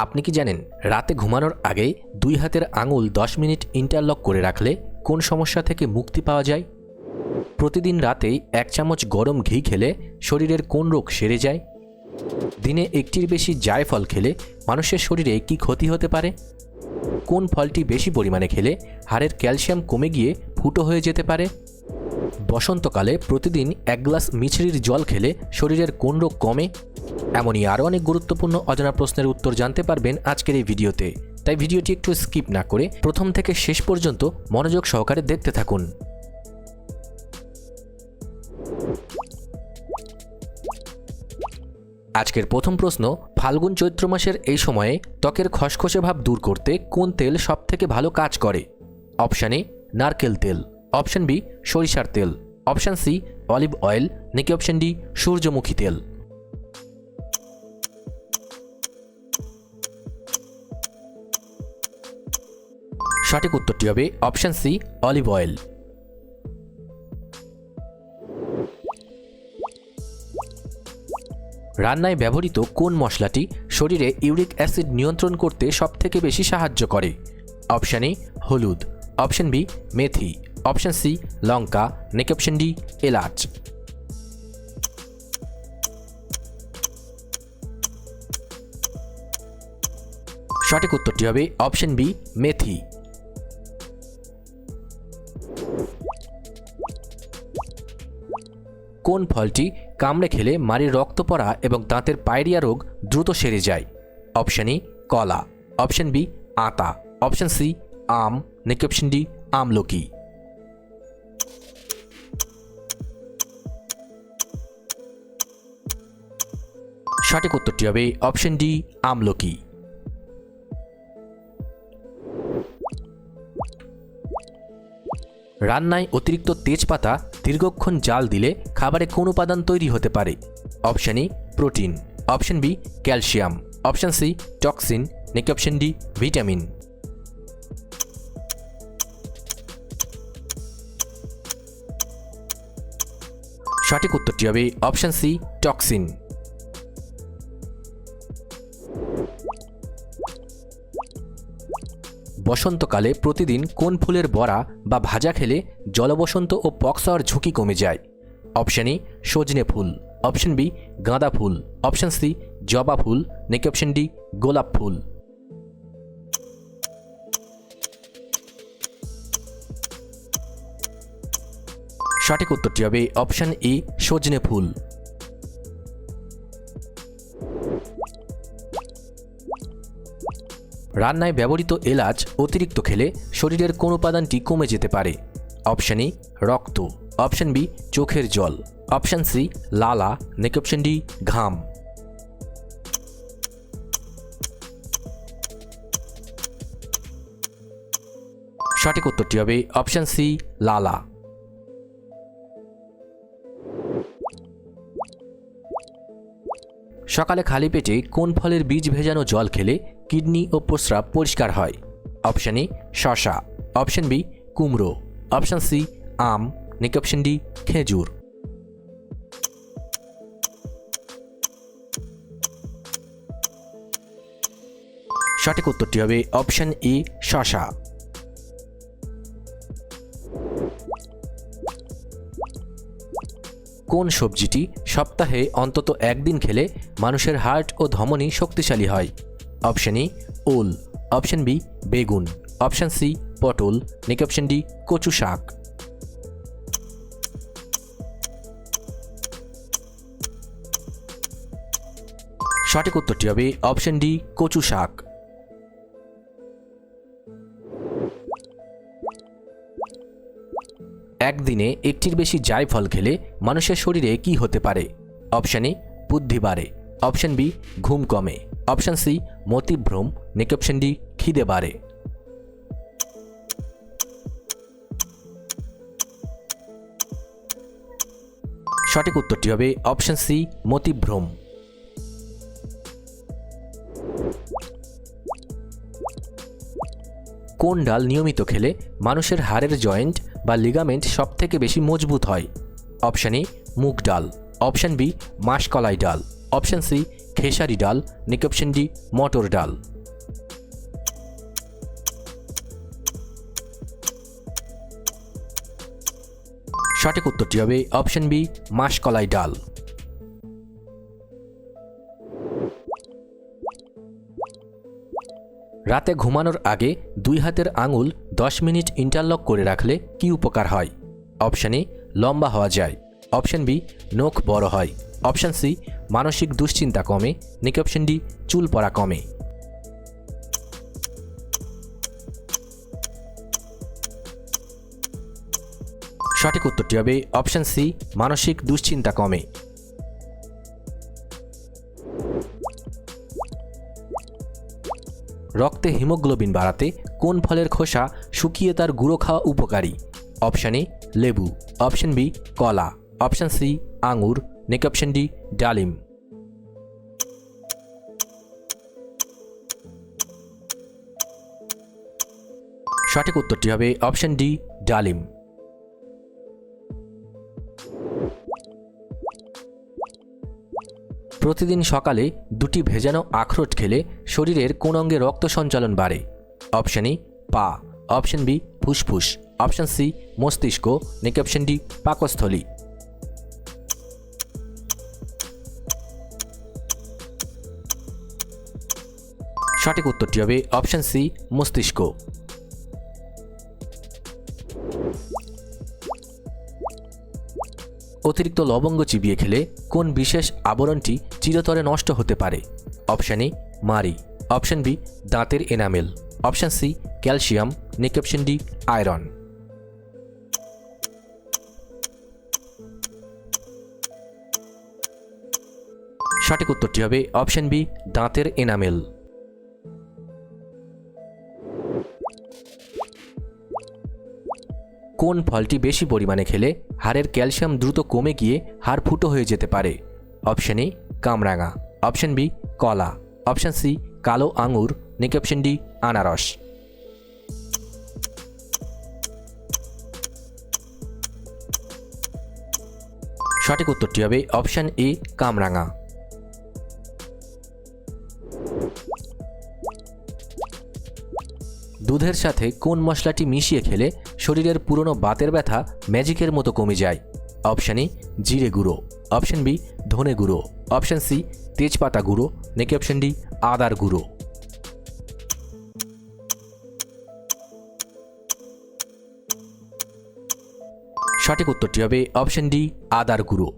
আপনি কি জানেন রাতে ঘুমানোর আগে 2 হাতের আঙুল 10 মিনিট ইন্টারলক করে রাখলে কোন সমস্যা থেকে মুক্তি পাওয়া যায়? প্রতিদিন রাতেই 1 চামচ গরম ঘি খেলে শরীরের কোন রোগ সেরে যায়? দিনে একটির বেশি জায়ফল খেলে মানুষের শরীরে কি ক্ষতি হতে পারে? কোন ফলটি বেশি পরিমাণে খেলে হাড়ের ক্যালসিয়াম কমে গিয়ে ফুটো হয়ে যেতে পারে? বসন্তকালে প্রতিদিন 1 গ্লাস মিছরির জল খেলে শরীরের কোন রোগ কমে? এমনই আরও অনেক গুরুত্বপূর্ণ অজানা প্রশ্নের উত্তর জানতে পারবেন আজকের এই ভিডিওতে। তাই ভিডিওটি একটু স্কিপ না করে প্রথম থেকে শেষ পর্যন্ত মনোযোগ সহকারে দেখতে থাকুন। আজকের প্রথম প্রশ্ন, ফাল্গুন চৈত্র মাসের এই সময়ে ত্বকের খসখসে ভাব দূর করতে কোন তেল সবথেকে ভালো কাজ করে? অপশান এ নারকেল তেল, অপশান বি সরিষার তেল, অপশান সি অলিভ অয়েল, নাকি অপশান ডি সূর্যমুখী তেল? সঠিক উত্তরটি হবে অপশান সি অলিভ অয়েল। রান্নায় ব্যবহৃত কোন মশলাটি শরীরে ইউরিক অ্যাসিড নিয়ন্ত্রণ করতে সবথেকে বেশি সাহায্য করে? অপশান এ হলুদ, অপশান বি মেথি, অপশান সি লঙ্কা, নাকি অপশান ডি এলাচ? সঠিক উত্তরটি হবে অপশান বি মেথি। কোন ফলটি কামড়ে খেলে মাড়ির রক্ত পড়া এবং দাঁতের পায়রিয়া রোগ দ্রুত সেরে যায়? অপশান এ কলা, অপশান বি আতা, অপশান সি আম, নাকি অপশান ডি আমলকি? সঠিক উত্তরটি হবে অপশান ডি আমলকি। রান্নায় অতিরিক্ত তেজপাতা দীর্ঘক্ষণ জাল দিলে খাবারে কোন উপাদান তৈরি হতে পারে? Option A protein, option B calcium, option C toxin, নাকি অপশান ডি ভিটামিন? সঠিক উত্তরটি হবে অপশান সি টক্সিন। বসন্তকালে প্রতিদিন কোন ফুলের বড়া বা ভাজা খেলে জলবসন্ত ও পক্স হওয়ার ঝুঁকি কমে যায়? অপশান এ সজনে ফুল, অপশান বি গাঁদা ফুল, অপশান সি জবা ফুল, নাকি অপশান ডি গোলাপ ফুল? সঠিক উত্তরটি হবে অপশান এ সজনে ফুল। রান্নায় ব্যবহৃত এলাচ অতিরিক্ত খেলে শরীরের কোন উপাদানটি কমে যেতে পারে? অপশান এ রক্ত, অপশান বি চোখের জল, অপশান সি লালা, নাকি অপশান ডি ঘাম? সঠিক উত্তরটি হবে অপশান সি লালা। সকালে খালি পেটে কোন ফলের বীজ ভেজানো জল খেলে কিডনি ও প্রস্রাব পরিষ্কার হয়? অপশান এ শসা, অপশান বি কুমড়ো, অপশান সি আম, নাকি অপশান ডি খেজুর? সঠিক উত্তরটি হবে অপশান এ শসা। কোন সবজিটি সপ্তাহে অন্তত একদিন খেলে মানুষের হার্ট ও ধমনী শক্তিশালী হয়? অপশান এ ওল, অপশান বি বেগুন, অপশান সি পটল, নাকি অপশান ডি কচু শাক? সঠিক উত্তরটি হবে অপশান ডি কচু শাক। একদিনে একটির বেশি জায়ফল খেলে মানুষের শরীরে কি হতে পারে? অপশান এ বুদ্ধি বাড়ে, অপশান বি ঘুম কমে, অপশান সি মতিভ্রম, নাকি অপশান ডি খিদে বাড়ে? সঠিক উত্তরটি হবে অপশান সি মতিভ্রম। কোন ডাল নিয়মিত খেলে মানুষের হাড়ের জয়েন্ট বা লিগামেন্ট সবথেকে বেশি মজবুত হয়? অপশান এ মুগ ডাল, অপশান বি মাসকলাই ডাল, অপশান সি খেসারি ডাল, নিক অপশন ডি মটর ডাল। সঠিক উত্তরটি হবে অপশন বি মাসকলাই ডাল। রাতে ঘুমানোর আগে 2 হাতের আঙুল 10 মিনিট ইন্টারলক করে রাখলে কি উপকার হয়? অপশন এ লম্বা হওয়া যায়, অপশন বি নখ বড় হয়, অপশন সি মানসিক দুশ্চিন্তা কমে, নাকি অপশন ডি চুল পড়া কমে। সঠিক উত্তরটি হবে অপশন সি মানসিক দুশ্চিন্তা কমে। রক্তে হিমোগ্লোবিন বাড়াতে কোন ফলের খোসা শুকিয়ে তার গুঁড়ো খাওয়া উপকারী? অপশন এ লেবু, অপশন বি কলা, অপশন সি আঙুর, নাকি অপশন ডি ডালিম। সঠিক উত্তরটি হবে অপশন ডি ডালিম। প্রতিদিন সকালে 2টি ভেজানো আখরোট খেলে শরীরের কোন অঙ্গে রক্ত সঞ্চালন বাড়ে? অপশন এ পা, অপশন বি ফুসফুস, অপশন সি মস্তিষ্ক, নাকি অপশন ডি পাকস্থলী। সঠিক উত্তরটি হবে অপশন সি মস্তিষ্ক। অতিরিক্ত লবঙ্গ চিবিয়ে খেলে কোন বিশেষ আবরণটি চিরতরে নষ্ট হতে পারে? অপশন এ মারি, অপশন বি দাঁতের এনামেল, অপশন সি ক্যালসিয়াম, নাকি অপশন ডি আয়রন। সঠিক উত্তরটি হবে অপশন বি দাঁতের এনামেল। কোন ফলটি বেশি পরিমাণে খেলে হাড়ের ক্যালসিয়াম দ্রুত কমে গিয়ে হাড় ফুটো হয়ে যেতে পারে? অপশন এ কামরাঙা, অপশন বি কলা, অপশন সি কালো আঙুর, নাকি অপশন ডি আনারস। সঠিক উত্তরটি হবে অপশন এ কামরাঙা। দুধের সাথে কোন মশলাটি মিশিয়ে খেলে শরীরের পুরনো বাতের ব্যথা ম্যাজিকের মতো কমে যায়? অপশন এ জিরে গুঁড়ো, অপশন বি ধনে গুঁড়ো, অপশন সি তেজপাতা গুঁড়ো, নাকি অপশন ডি আদার গুঁড়ো। সঠিক উত্তরটি হবে অপশন ডি আদার গুঁড়ো।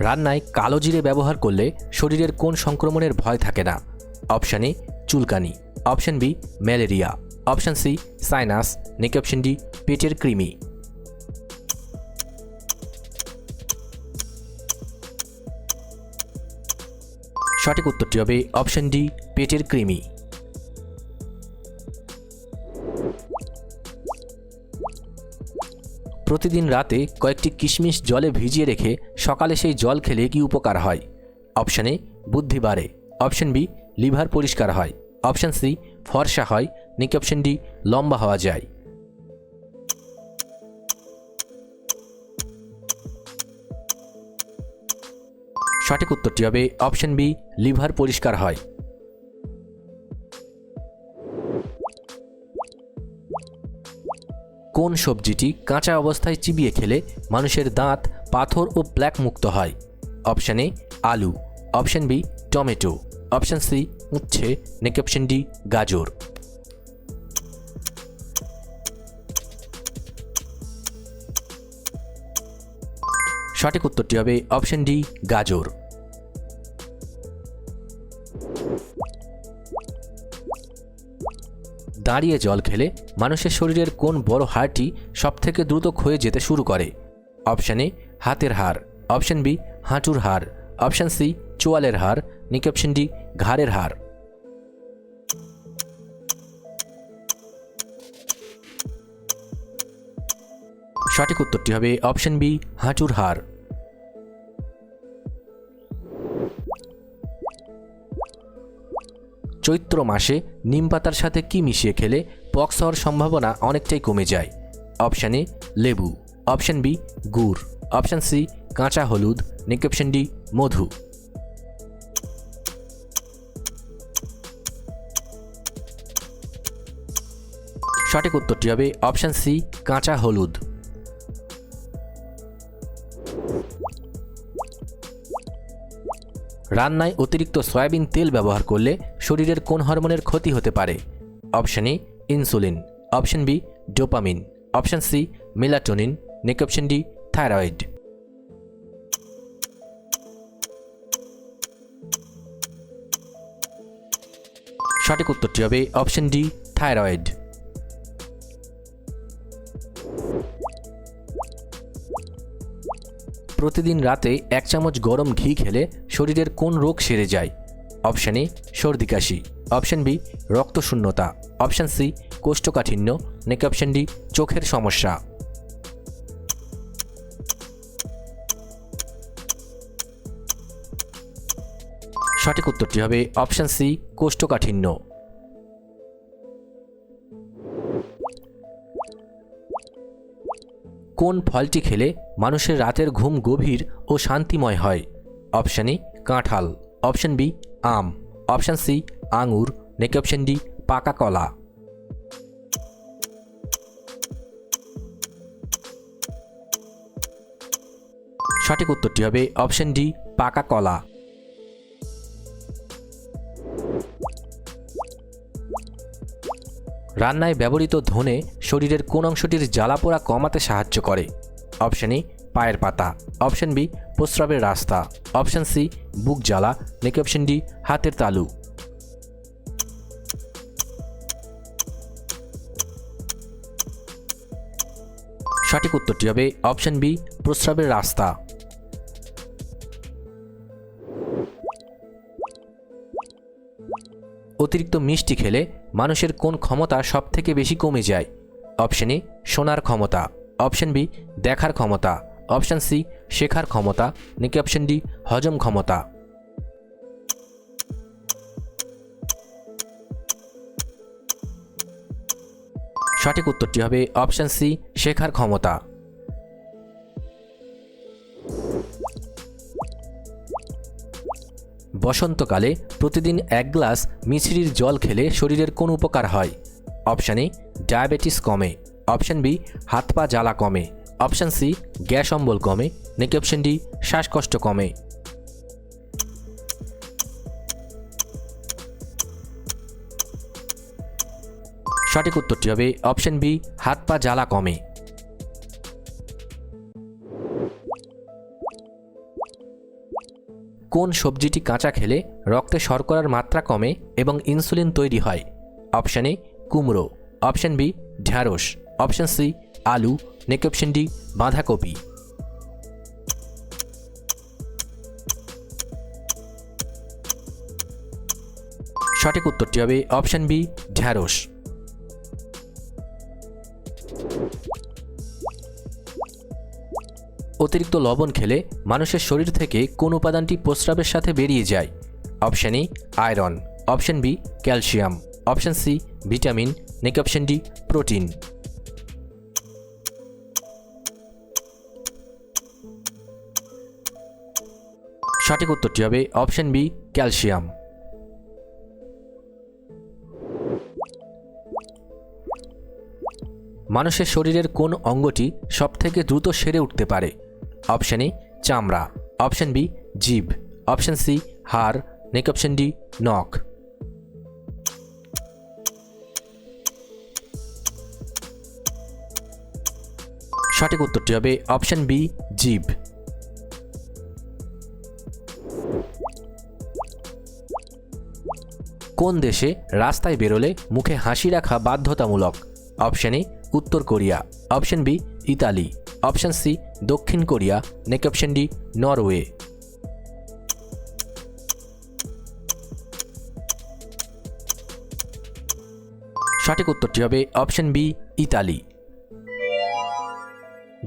রান্নায় কালো জিরে ব্যবহার করলে শরীরের কোন সংক্রমণের ভয় থাকে না? অপশন এ চুলকানি, option B malaria, option C sinus, নাকি অপশন ডি পেটের কৃমি। সঠিক উত্তরটি হবে অপশন ডি পেটের কৃমি। প্রতিদিন রাতে কয়েকটি কিশমিশ জলে ভিজিয়ে রেখে সকালে সেই জল খেলে কি উপকার হয়? অপশন এ বুদ্ধি বাড়ে, অপশন বি লিভার পরিষ্কার হয়, অপশন সি ফর্সা হয়, নাকি অপশন ডি লম্বা হওয়া যায়। সঠিক উত্তরটি হবে অপশন বি লিভার পরিষ্কার হয়। কোন সবজিটি কাঁচা অবস্থায় চিবিয়ে খেলে মানুষের দাঁত পাথর ও প্ল্যাক মুক্ত হয়? অপশন এ আলু, option B tomato, option C উচ্ছে, নাকি অপশন ডি গাজর। সঠিক উত্তরটি হবে অপশন ডি গাজর। দাঁড়িয়ে জল খেলে মানুষের শরীরের কোন বড় হাড়টি সবথেকে দ্রুত ক্ষয়ে যেতে শুরু করে? অপশন এ হাতের হাড়, অপশন বি হাঁটুর হাড়, অপশন সি চোয়ালের হাড়, নাকি অপশন ডি ঘাড়ের হাড়। সঠিক উত্তরটি হবে অপশন বি হাঁটুর হাড়। চৈত্র মাসে নিম পাতার সাথে কি মিশিয়ে খেলে পক্স হওয়ার সম্ভাবনা অনেকটাই কমে যায়? অপশন এ লেবু, অপশন বি গুড়, অপশন সি কাঁচা হলুদ, নাকি অপশন ডি মধু। সঠিক উত্তরটি হবে অপশন সি কাঁচা হলুদ। রান্নায় অতিরিক্ত সয়াবিন তেল ব্যবহার করলে শরীরের কোন হরমোনের ক্ষতি হতে পারে? Option A insulin, option B dopamine, option C melatonin, নাকি অপশন ডি থাইরয়েড। সঠিক উত্তরটি হবে অপশন ডি থাইরয়েড। প্রতিদিন রাতে 1 চামচ গরম ঘি খেলে শরীরের কোন রোগ সেরে যায়? অপশন এ সর্দি কাশি, অপশন বি রক্তশূন্যতা, অপশন সি কোষ্ঠকাঠিন্য, নাকি অপশন ডি চোখের সমস্যা। সঠিক উত্তরটি হবে অপশন সি কোষ্ঠকাঠিন্য। কোন ফলটি খেলে মানুষের রাতের ঘুম গভীর ও শান্তিময় হয়? অপশন এ কাঁঠাল, অপশন বি আম, অপশন সি আঙুর, নাকি অপশন ডি পাকা কলা। সঠিক উত্তরটি হবে অপশন ডি পাকা কলা। রান্নায় ব্যবহৃত ধনে শরীরের কোন অংশটির জ্বালাপোড়া কমাতে সাহায্য করে? অপশন এ পায়ের পাতা, অপশন বি প্রস্রাবের রাস্তা, অপশন সি বুক জ্বালা, নাকি অপশন ডি হাতের তালু। সঠিক উত্তরটি হবে অপশন বি প্রস্রাবের রাস্তা। অতিরিক্ত মিষ্টি খেলে মানুষের কোন ক্ষমতা সবথেকে বেশি কমে যায়? অপশন এ শোনার ক্ষমতা, অপশন বি দেখার ক্ষমতা, অপশন সি শেখার ক্ষমতা, নাকি অপশন ডি হজম ক্ষমতা। সঠিক উত্তরটি হবে অপশন সি শেখার ক্ষমতা। বসন্তকালে প্রতিদিন 1 গ্লাস মিছরির জল খেলে শরীরের কোন উপকার হয়? অপশন এ ডায়াবেটিস কমে, অপশন বি হাত পা জ্বালা কমে, অপশন সি গ্যাস অম্বল কমে, নাকি অপশন ডি শ্বাসকষ্ট কমে। সঠিক উত্তরটি হবে অপশন বি হাত পা জ্বালা কমে। কোন সবজিটি কাঁচা খেলে রক্তে শর্করার মাত্রা কমে এবং ইনসুলিন তৈরি হয়? অপশন এ কুমড়ো, অপশন বি ঢ্যাঁড়স, অপশন সি আলু, নাকি অপশন ডি বাঁধাকপি। সঠিক উত্তরটি হবে অপশন বি ঢ্যাঁড়স। অতিরিক্ত লবণ খেলে মানুষের শরীর থেকে কোন উপাদানটি প্রস্রাবের সাথে বেরিয়ে যায়? Option A iron, option B calcium, option C vitamin, নাকি অপশন ডি প্রোটিন। সঠিক উত্তরটি হবে অপশন বি ক্যালসিয়াম। মানুষের শরীরের কোন অঙ্গটি সবথেকে দ্রুত সেরে উঠতে পারে? অপশন এ চামড়া, অপশন বি জিভ, অপশন সি হাড়, নাকি অপশন ডি নখ। সঠিক উত্তরটি হবে অপশন বি জিভ। কোন দেশে রাস্তায় বেরোলে মুখে হাসি রাখা বাধ্যতামূলক? অপশন এ উত্তর Korea, option B Italy, option C দক্ষিণ কোরিয়া, নাকি অপশন ডি নরওয়ে। সঠিক উত্তরটি হবে অপশন বি ইতালি।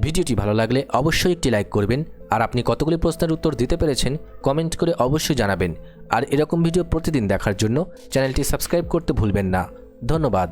ভিডিওটি ভালো লাগলে অবশ্যই একটি লাইক করবেন, আর আপনি কতগুলি প্রশ্নের উত্তর দিতে পেরেছেন কমেন্ট করে অবশ্যই জানাবেন। আর এরকম ভিডিও প্রতিদিন দেখার জন্য চ্যানেলটি সাবস্ক্রাইব করতে ভুলবেন না। ধন্যবাদ।